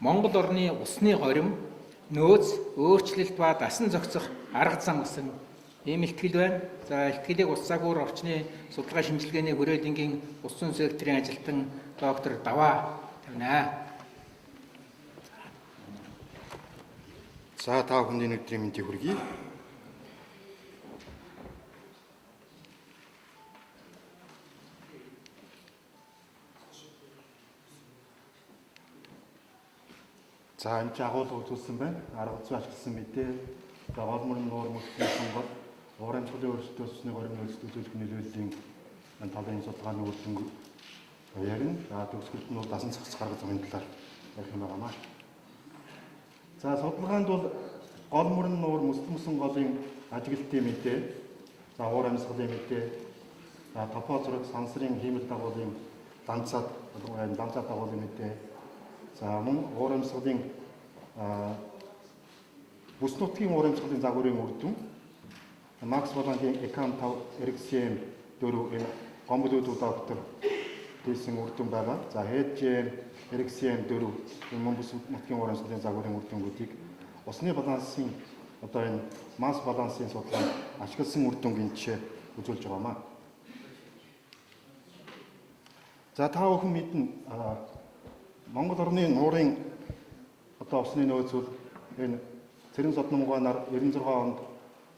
Монгол орны усны хорим, нөөц, өөрчлөлт ба дасан зохицох арга зам гэсэн ийм ихтгэл байна. За ихтгэлийг Ус загвар орчны судалгаа шинжилгээний хүрээлэнгийн усан секторын ажилтан доктор Даваа тавина. За та бүхний өдрийн мэндийг хүргэе. За энэ агуулга үзүүлсэн байна. Арга зүй ашигласан мэдээ. За гол мөрөн нуур мөсний сонгол, уурын чөлөө өөрчлөлтөд усны хориг нөөцөд үзүүлэх нөлөөллийн энэ талын судалгааны үр дүн ярина. За төгсгөлд нь дасан зохицох арга замын талаар ярих юм байна. За судалгаанд бол гол мөрөн нуур мөсөн голын ажиглалтын мэдээ, за уур амьсгалын мэдээ, за топо зураг сансрын хиймэл дагуулын данцаад дагуулын мэдээ, за мөн уур амьсгалын бүс нутгийн уур амьсгалын загварын үр дүн, Макс Болангийн Экам 5 RxM 4 энэ гомболуудын доктор хийсэн үр дүн байгаа. За HGM RxM 4 энэ мөн бүс нутгийн уур амьсгалын загварын үр дүнгуудыг усны балансын одоо энэ масс балансын судалгаанд ашигласан үр дүнгийн жишээ үзүүлж байгаамаа. За та бүхэн мэднэ Монгол орны нуурын одоо усны нөөц бол энэ Цэрэн Содномгооноор 96 онд,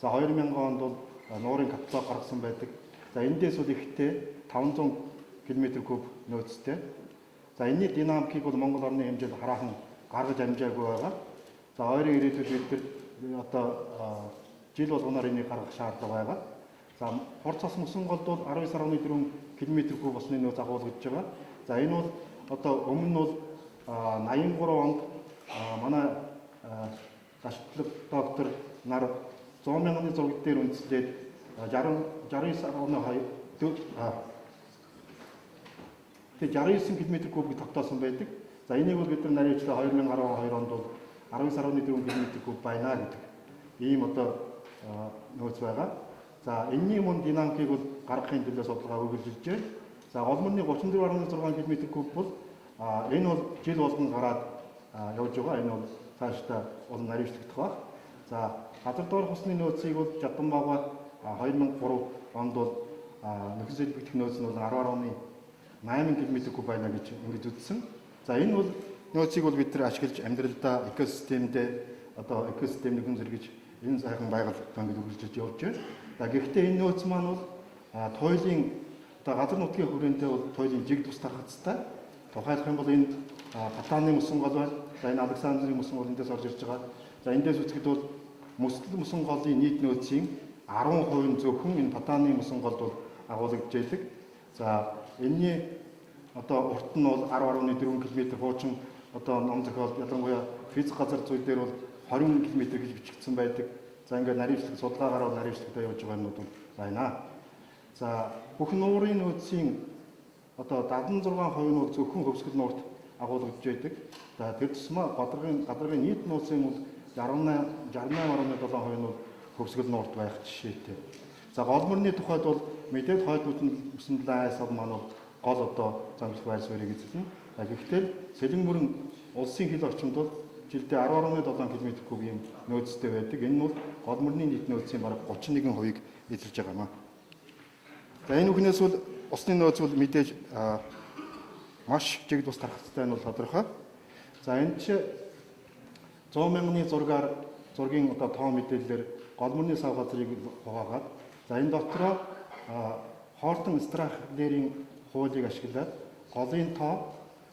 за 2000 онд бол нуурын каталог гаргасан байдаг. За эндээс бол ихтэй 500 км3 нөөцтэй. За энэний динамикийг бол Монгол орны хэмжээнд хараахан гаргаж амжаагүй байгаа. За ойрын ирээдүйд бид одоо жил болгоноор энийг гаргах шаардлага байгаа. За хор цас мөсөн голд бол 19.4 км3 усны нөөц агуулгаж байгаа. За энэ бол одоо өмнө нь бол 83 онд манай гашлаг доктор нар 100 мянганы зураг дээр үндэслээд 69 км3-г тогтоосон байдаг. За энийг бол бид нар нарийчлаа 2012 онд бол 19.4 км3 байна гэдэг ийм одоо нөөц байгаа. За энэний мөн динамикийг бол гаргахын төлөө судалгаа үргэлжилж байна. За гол мөрний 34.6 км3 бол энэ бол жил болгон гараад явж байгаа. Энэ бол цаашдаа улам наривчлагдах баг. За газар доорх усны нөөцийг бол Жадамбага 2003 онд бол нөхөн сэлбэгдэх нөөц нь бол 10.8 км3 байна гэж ингэж үзсэн. За энэ бол нөөцийг бол бид нар ашиглаж амьдралдаа экосистемдээ одоо экосистем нөхөн зэрэгж энэ сайхан байгаль ингээд үргэлжлэж явж байна. За гэхдээ энэ нөөц маань бол туйлын одоо газар нутгийн хүрээндээ бол туйлын жиг тус тархацтай. Тухайлах юм бол энэ Батааны мөсөн гол байна. За энэ Александрийн мөсөн гол эндээс орж ирж байгаа. За эндээс үзэхэд бол мөсөл мөсөн голын нийт нөөцийн 10% зөвхөн энэ Батааны мөсөн голд бол агуулгаж байдаг. За энэний одоо урт нь бол 10.4 км хуучин одоо ном зохиол ялангуяа физик газар зүй дээр бол 20 км гэж бичигдсэн байдаг. За ингээд наривчлаг судалгаагаар бол наривчлагтай явж байгаа юмнууд байна. За бүх нуурын нөөцийн одоо 76% нь бол зөвхөн хөвсгөл нуурт агуулгаж байдаг. За тэр тусмаа гадаргын нийт нууцын бол 68.7% нь бол хөвсгөл нуурт байх жишээтэй. За гол мөрний тухайд бол мэдээд хойд мөсөн талаас маань бол гол одоо замжлах байр суурийг эзэлнэ. Гэхдээ сэлэн мөрөн улсын хил орчимд бол жилдээ 10.7 км3 ийм нөөцтэй байдаг. Энэ нь бол гол мөрний нийт нөөцийн бараг 31%-ийг эзэлж байгаа юм аа. За энэ үгнээс бол усны нөөц бол мэдээж маш жиг тус тархацтай нь бол тодорхой. За энэ чи 100 мянганы зургийн одоо тоо мэдээлэлээр гол мөрний сав газрыг хуваагаад за энэ дотроо хоортон страхлерийн хуулийг ашиглаад голын тоо,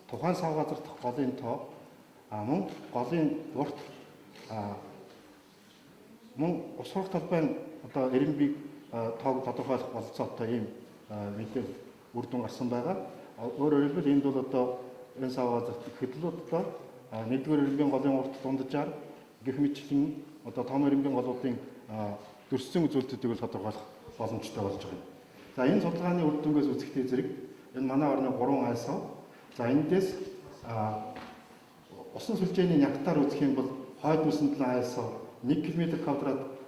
тухайн сав газар дахь голын тоо, мөн голын урт мөн ус сурах талбайн одоо эренбиг тоог тодорхойлох болцоотой ийм мэдээлэл үр дүн гарсан байгаа. Өөрөөр хэлбэл энд бол одоо энэ сав газар хэдлүүдтэй нэгдүгээр эренбигийн голын урт дунджаар гэх мэтлэн одоо том эренбигийн голуудын дөрссөн үзүүлэлтүүдийг тодорхойлох боломжтой болж байгаа юм. За энэ судалгааны үр дүнгээс үзэхдээ зэрэг энэ манай орны 3 айсав. За эндээс усан сүлжээний нягтаар үзэх юм бол хойд мөсөн талын айсав 1 км2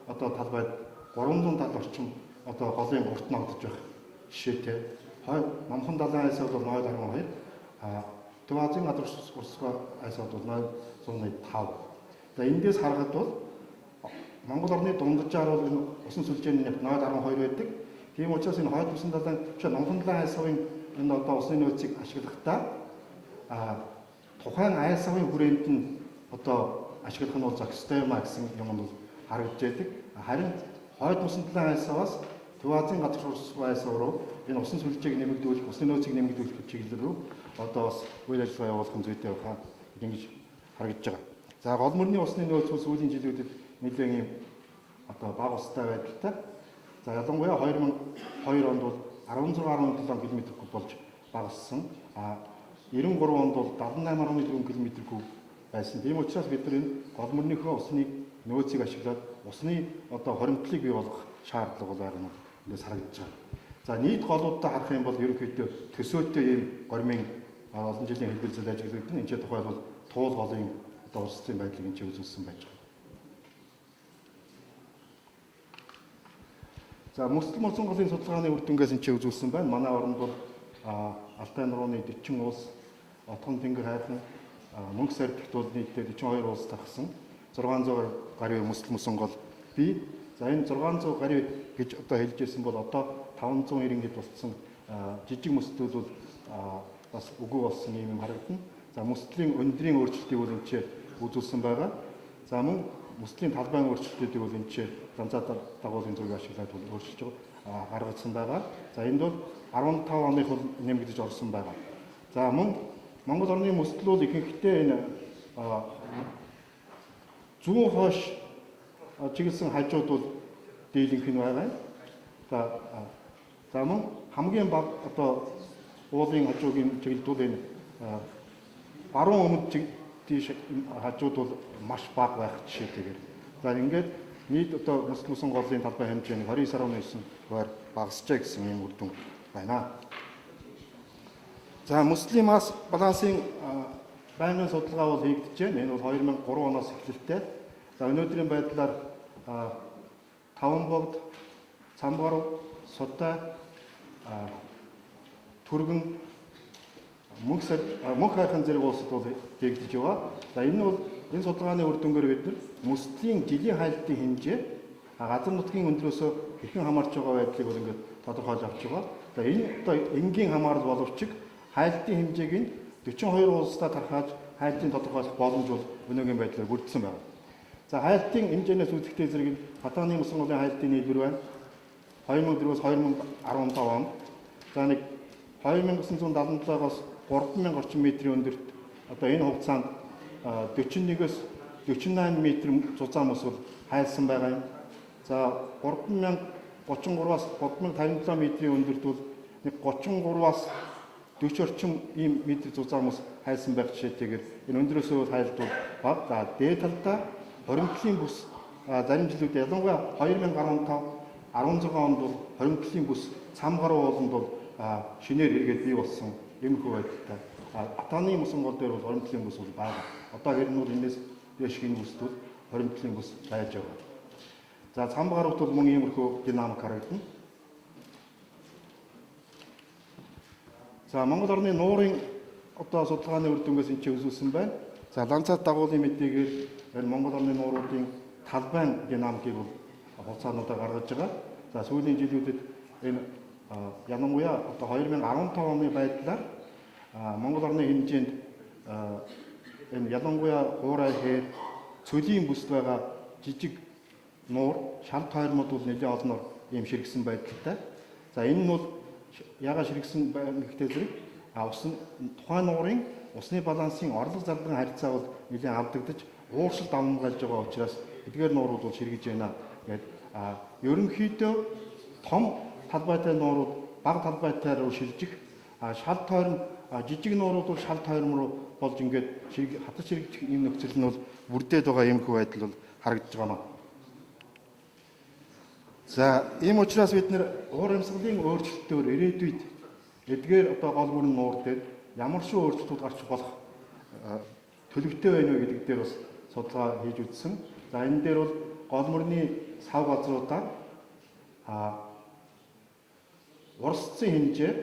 одоо талбайд 370 орчим одоо голын урт ногдож байх жишээтэй. Номхон далайн айсав бол 0.2 Төв Азийн газар урсгал айсууд бол 805. За эндээс харахад бол Монгол орны дунджаар бол энэ усан сүлжээний яг 0.12 байдаг. Тийм учраас энэ хойд усан далайн номхон далайн айсавын энэ одоо усны нөөцийг ашиглахдаа тухайн айсавын хүрээнд нь одоо ашиглах нь бол зохистой юм а гэсэн юм бол харагдж байдаг. Харин хойд усан далайн айсаваас Төв Азийн газар урсгал айсав руу энэ усан сүлжээг нэмэгдүүлэх, усны нөөцийг нэмэгдүүлэх чиглэл рүү одоо бас үйл ажиллагаа явуулах нь зүйтэй байхаа ингэж харагдж байгаа. За гол мөрний усны нөөц бол сүүлийн жилүүдэд нэлээд юм одоо бага устай байдалтай. За ялангуяа 2002 онд бол 16.7 км3 болж багассан. 93 онд бол 78.4 км3 байсан. Тийм учраас бид нар энэ гол мөрнийхөө усны нөөцийг ашиглаад усны одоо хоримтлыг бий болгох шаардлага бол байгаа нь эндээс харагдаж байгаа. За нийт голуудаа харах юм бол ерөнхийдөө төсөөтэй ийм гормын олон жилийн хэлбэлзэл ажиглагдана. Энд чинь тухайлбал туул голын одоо урсгалын байдлыг энэ чинь үзүүлсэн байж байгаа. За мөсөл мөсөн голын судалгааны үр дүнгээс энэ чинь үзүүлсэн байна. Манай оронд бол Алтай нурууны 40 улс, Отгон тэнгэр хайрхан, Мөнх сардагт бол нийтдээ 42 улс тахсан 600 гаруй мөсөл мөсөн гол бий. За энэ 600 гаруй гэж одоо хэлж ирсэн бол одоо 590 хэд болсон жижиг мөслүүд бол бас үгүй болсон юм харагдана. За мөслийн өндрийн өөрчлөлтийг бол энэ чинь үзүүлсэн байгаа. За мөн мөслийн талбайн өөрчлөлтүүдийг бол энэ чинь ганцаар дагуулын зургийг ашиглаад өөрчилж гаргацсан байгаа. За энд бол 15 оных бол нэмэгдэж орсон байгаа. За мөн Монгол орны мөслөл ихэнхдээ энэ зүүн хойш чиглэсэн хажууд бол дийлэнх нь байгаа. За мөн хамгийн бага одоо уулын хажуугийн чиглэлүүд энэ баруун өмнөд тийш хажууд бол маш бага байх жишээтэйгээр. За ингээд нийт одоо мөсөн голын талбай хэмжээ нь 29.9-аар багасчаа гэсэн юм үр дүн байна. За мөслийн масс балансын байнгын судалгаа бол хийгдэж байна. Энэ бол 2003 оноос эхэлтэй. За өнөөдрийн байдлаар Таван богд, Цамгарав, Сутай, Түргэн, Мөнх хайрхан зэрэг улсад бол хийгдэж байгаа. За энэ бол энэ судалгааны үр дүнгээр бид нар мөслийн жилийн хайлтын хэмжээ газар нутгийн өндрөөсөө хэрхэн хамаарч байгаа байдлыг бол ингээд тодорхойлж авч байгаа. За энэ одоо энгийн хамаарал боловч хайлтын хэмжээг нь 42 улстай тархаж хайлтын тодорхойлох боломж бол өнөөгийн байдлаар бүрдсэн байна. За хайлтын хэмжээнээс үзэхдээ зэрэг Хатааны мөсөн голын хайлтын нийлбэр байна. 2004-өөс 2015 онд за нэг 2977-аас 3000 орчим метрийн өндөрт одоо энэ хугацаанд 41-өөс 48 м зузаан мөс бол хайлсан байгаа юм. За 3033-аас 3057 метрийн өндөрт бол нэг 33-аас 40 орчим ийм метр зузаан мөс хайлсан байх жишээтэйгээр энэ өндөрөөсөө хайлтууд бага. За дээд талдаа хоримтлын бүс зарим жилүүд ялангуяа 2015 16 онд бол хоримтлын бүс цам гаруй ууланд бол шинээр эргээд бий болсон юмхүү байдалтай. Атааны мөсөн гол дээр бол хоримтлын бүс бол байгаа. Одоо хэрнээ бол энэс дэш хин бүсдүүд хоримтлын бүс байж байгаа. За цам гаруйд бол мөн иймэрхүү динамик харагдана. За Монгол орны нуурын одоо судалгааны үр дүнгээс энэ чинь үзүүлсэн байна. За ланцат дагуулын мэдээгээр энэ Монгол орны нууруудын талбайн динамикийг бол хугацаануудаар гаргаж байгаа. За сүүлийн жилүүдэд энэ ялангуяа одоо 2015 оны байдлаар Монгол орны хэмжээнд энэ ялангуяа хуурай хээр цөлийн бүсд байгаа жижиг нуур шал тойрнууд бол нэлээд олноор ийм ширгсэн байдалтай. За энэ нь бол яагаад ширгсэн байна гэхдээ зэрэг тухайн нуурын усны балансын орлого зарлагын харьцаа бол нэлээд алдагдаж ууршилт авамгаалж байгаа учраас эдгээр нуурууд бол ширгэж байна гэдэг. Ерөнхийдөө том талбайтай нуурууд бага талбайтайр руу шилжих, шал тойрон жижиг нуурууд бол шал тойрон руу болж ингээд хатаж ширгэж ийм нөхцөл нь бол бүрдээд байгаа юм хүү байдал бол харагдаж байна. За ийм учраас бид нэр уур амьсгалын өөрчлөлтөөр ирээдүйд эдгээр одоо гол бүрэн нуур дээр ямар ч өөрчлөлтүүд гарч болох төлөвтэй байна вэ гэдэг дээр бас судалгаа хийж үзсэн. За энэ дээр бол гол мөрний сав газруудаар урсцсан хэмжээ,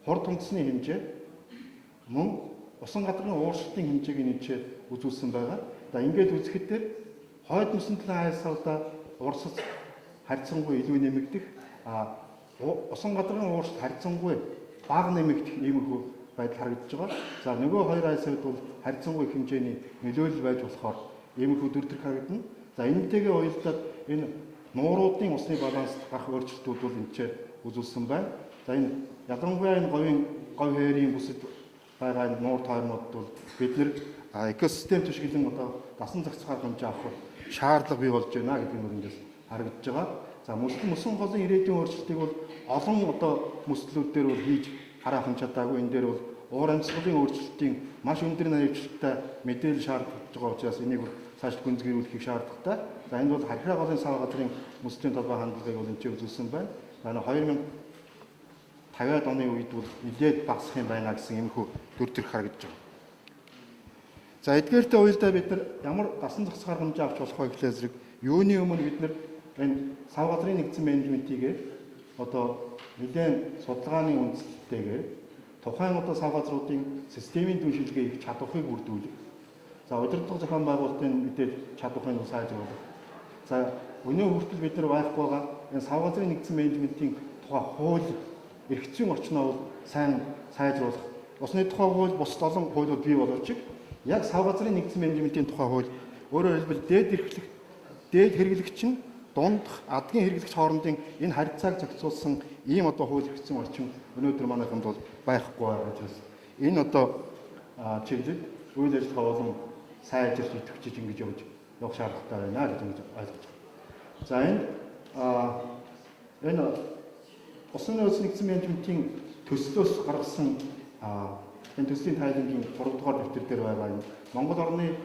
хурд тундсны хэмжээ, мөн усан гадрын ууршилтын хэмжээг нэмчээд үзүүлсэн байгаа. За ингээд үзэхдээ хойд мөсөн талын АЭС-уудаа Оросд харьцангуй илүү нэмэгдэх, усан гадрын ууршилт харьцангуй бага нэмэгдэх иймэрхүү байдал харагдаж байгаа. За нөгөө хоёр АЭС-ууд бол харьцангуй хэмжээний нөлөөлөл байж болохоор иймэрхүү дүр төрх харагдана. За энэтэйгээ уялдаад энэ нууруудын усны баланс гарах өөрчлөлтүүд бол энэ үзүүлсэн байна. За энэ ялангуяа энэ говь хоёрын бүсэд байгаа энэ нуур тойрнууд бол бид нэр экосистем түшиглэн одоо дасан зохицох хэмжээ авах шаардлага бий болж байна гэдэг нь эндээс харагдаж байгаа. За мөсөн голын ирээдүйн өөрчлөлтийг бол олон одоо мөслүүд дээр бол хийж хараа хэмж чадаагүй. Энэ дээр бол уур амьсгалын өөрчлөлтийн маш өндөр наривчлалтай мэдээлэл шаардлагатай байгаа учраас энийг цааш гүнзгийрүүлэхийг шаардлагатай. За энэ бол Харьхаа голын сав газрын мөслийн толгой хандлагыг бол энэ үзүүлсэн байна. За 2050-аад оны үед бол нэлээд багасах юм байна гэсэн иймэрхүү дүр төрх харагдаж байгаа. За эдгээртэй уялдаа бид нар ямар дасан зохицох арга хэмжээ авч болох вэ гэхлээр зэрэг юуны өмнө бид нар энэ сав газрын нэгдсэн менежментийг одоо нэгэн судалгааны үндслэлтэйгээр тухайн одоо сав газруудын системийн түншилгээ их чадварыг бүрдүүлэх. За удирдлага зохион байгуулалтын мэдээж чадварыг сайжруулах. За өнөө хүртэл бид нар байхгүй байгаа энэ сав газрын нэгдсэн менежментийн тухай хууль эрх зүйн орчноо бол сайн сайжруулах. Усны тухай хууль бусад олон хуулиуд бий боловч яг сав газрын нэгдсэн менежментийн тухай хууль өөрөөр хэлбэл дээд хэрэглэгч нь дундх адгийн хэрэглэгч хоорондын энэ харьцааг зохицуулсан ийм одоо хууль эрх зүйн орчин өнөөдөр манайханд бол байхгүй байгаа учраас энэ одоо чиглэл үйл ажиллагаа болон сайжралт идэвхжиж ингэж явах шаардлагатай байна гэж ойлгож байна. За энэ усан нэгдсэн менежментийн төслөөс гаргасан энэ төслийн тайлангийн 3 дугаар дэвтэр дээр байгаа энэ Монгол орны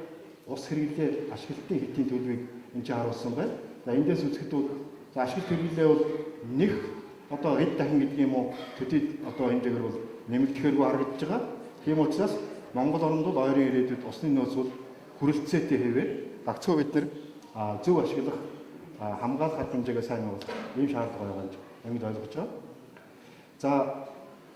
ус хэрэглээ ашиглалтын хэдийн төлөвийг энэ харуулсан байна. За эндээс үзэхэд бол ашиглалт хэрэглээ бол нэг одоо хэд дахин гэдэг юм уу төдий одоо энэ дээгэр бол нэмэгдэхээргүй харагдаж байгаа. Тийм учраас Монгол оронд бол ойрын ирээдүйд усны нөөц бол хүрэлцээтэй хэвээр гагцхүү бид нар зөв ашиглах хамгаалах арга хэмжээгээ сайн явуулах ийм шаардлага байгаа гэж ингэж ойлгож байгаа. За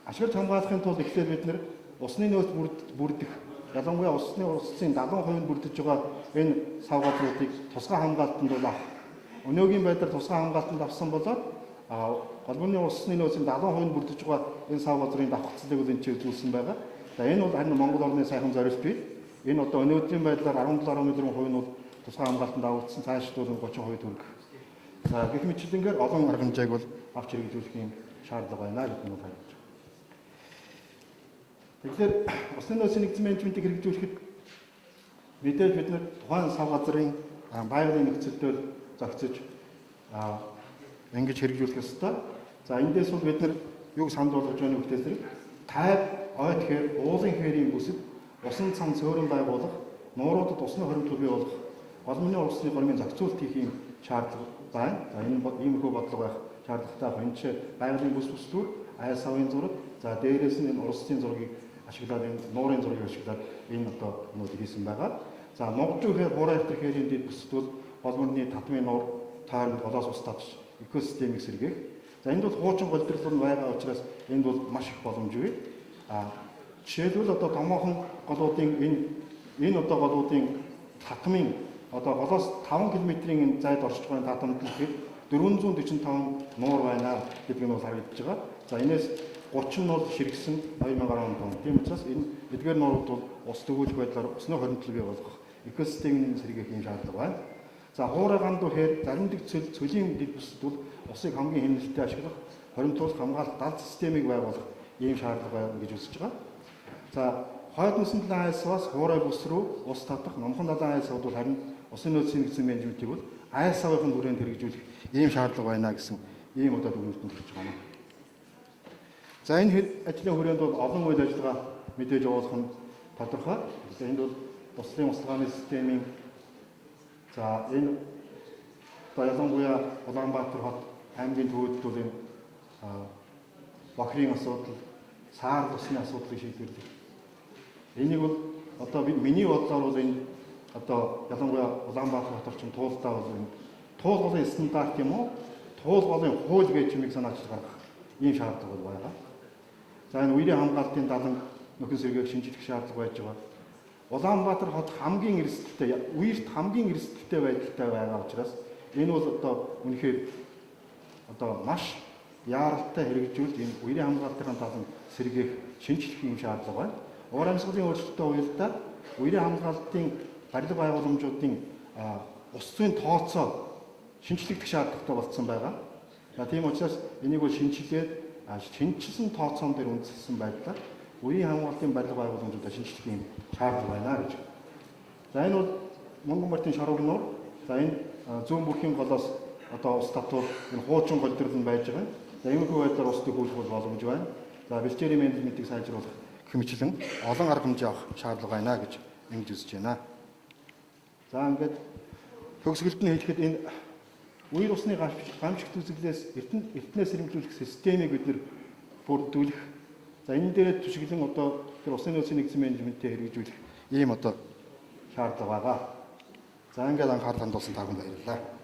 ашиглаж хамгаалахын тулд эхлээд бид нар усны нөөц бүрдэх ялангуяа усны 70% бүрдэж байгаа энэ сав газруудыг тусгай хамгаалтанд бол авах. Өнөөгийн байдлаар тусгай хамгаалтанд авсан болоод голбооны усны нөөцийн 70% бүрдэж байгаа энэ сав газрын давхцлыг бол энэ үзүүлсэн байгаа. За энэ бол харин Монгол орны сайхан зорилт бий. Энэ одоо өнөөдрийн байдлаар 17.4% нь бол тусгай хамгаалтанд авагдсан, цааш бол 30% хүрэх. За гэх мэтлэнгээр олон арга хэмжээг бол авч хэрэгжүүлэх юм шаардлага байна гэдэг нь харагдаж байна. Тэгэхээр усны нөөцийн нэгдсэн менежментийг хэрэгжүүлэхэд мэдээж бид нар тухайн сав газрын байгалийн нөхцөлөөр зохицож ингэж хэрэгжүүлэх ёстой. За эндээс бол бид нар юуг санд болгож байна вэ гэхээр тайв ой тэгэхээр уулын хэрийн бүсэд усан цан цөөрөн байгуулах, нууруудад усны хоримтлал бий болох, голомны усны гормын зохицуулт хийх юм шаардлага байна. За энэ иймэрхүү бодлого байх шаардлагатай байна. Энд чинь байгалийн бүс бүслүүд АЭС савын зураг, за дээрээс нь энэ Оросын зургийг ашиглаад энэ нуурын зургийг ашиглаад энэ одоо нүүдийг хийсэн байгаа. За Монголчуудын хуурай хэрийн дэд бүсд бол голомны татмын нуур тойронд голоос ус татж экосистемийг сэргээх. За энд бол хуучин голдрол нь байгаа учраас энд бол маш их боломжгүй. Жишээлбэл одоо томоохон голуудын энэ одоо голуудын татмын одоо голоос 5 км-ийн зайд оршиж байгаа татамд гэхэд 445 нуур байна гэдэг нь бол харагдаж байгаа. За энэс 30 нь бол ширгсэн 2010 он. Тийм учраас энэ эдгээр нуурууд бол ус төгөөлөх байдлаар усны хоримтлал бий болгох экосистемийн сэргээх юм шаардлага байна. За хуурай ганду хээр заримдаг цөлийн дэд бүсд бол усыг хамгийн хэмнэлттэй ашиглах, хоримтлуулах, хамгаалах далд системийг байгуулах ийм шаардлага гэж үзэж байгаа. За хойд мөсөн талын АЭС-аас хуурай бүс рүү ус татах, номхон далайн АЭС-ууд бол харин усны нөөцийн нэгдсэн менежментийг бол АЭС савын хүрээнд хэрэгжүүлэх ийм шаардлага байна гэсэн ийм одоо дүгнэлтэнд хүрч байгаа юм. За энэ ажлын хүрээнд бол олон үйл ажиллагаа мэдээж явуулах нь тодорхой. Энд бол буслын услгааны системийн за энэ ялангуяа Улаанбаатар хот аймгийн төвөдд бол энэ бохрын асуудал, саар тусны асуудлыг шийдвэрлэх. Энийг бол одоо миний бодлоор бол энэ одоо ялангуяа Улаанбаатар хот орчин туултаа бол энэ туул голын стандарт юм уу? Туул голын хууль гэж юмыг санаачилж гаргах ийм шаардлага бол байгаа. За энэ үерийн хамгаалтын далан нөхөн сэргээг шинжлэх шаардлага байж байгаа. Улаанбаатар хот хамгийн эрсдэлтэй, үерт хамгийн эрсдэлтэй байдалтай байгаа учраас энэ бол одоо үнэхээр одоо маш яаралтай хэрэгжүүл энэ үерийн хамгаалтын талын сэргээх шинжлэх юм шаардлага байна. Уур амьсгалын өөрчлөлттэй уялдаа үерийн хамгаалтын барилга байгууламжуудын ус зүйн тооцоо шинжлэх шаардлагатай болсон байгаа. Тийм учраас энийг бол шинжилсэн тооцоон дээр үндэслэсэн байдлаар үерийн хамгаалтын барилга байгууламжуудаа шинжлэх юм шаардлага байна гэж. За энэ бол Монгол мартын шарууг нуур. За энэ зүүн бүрхийн голоос одоо ус татвар энэ хуучин голдрол нь байж байгаа. За иймэрхүү байдлаар ус төхөөлөх боломж байна. За бэлчээрийн менежментийг сайжруулах хэмжлэн олон арга хэмжээ авах шаардлага байна гэж ингэж үзэж байна. За ингээд төгсгөлд нь хэлэхэд энэ үер усны гамшигт үзэглээс эртнээс сэрэмжлүүлэх системийг бид нэр бүрдүүлэх. За энэ дээр түшиглэн одоо тэр усны нөөцийн нэгдсэн менежментийг хэрэгжүүлэх ийм одоо шаардлага байгаа. За ингээд анхаарал хандуулсан та бүхэнд баярлалаа.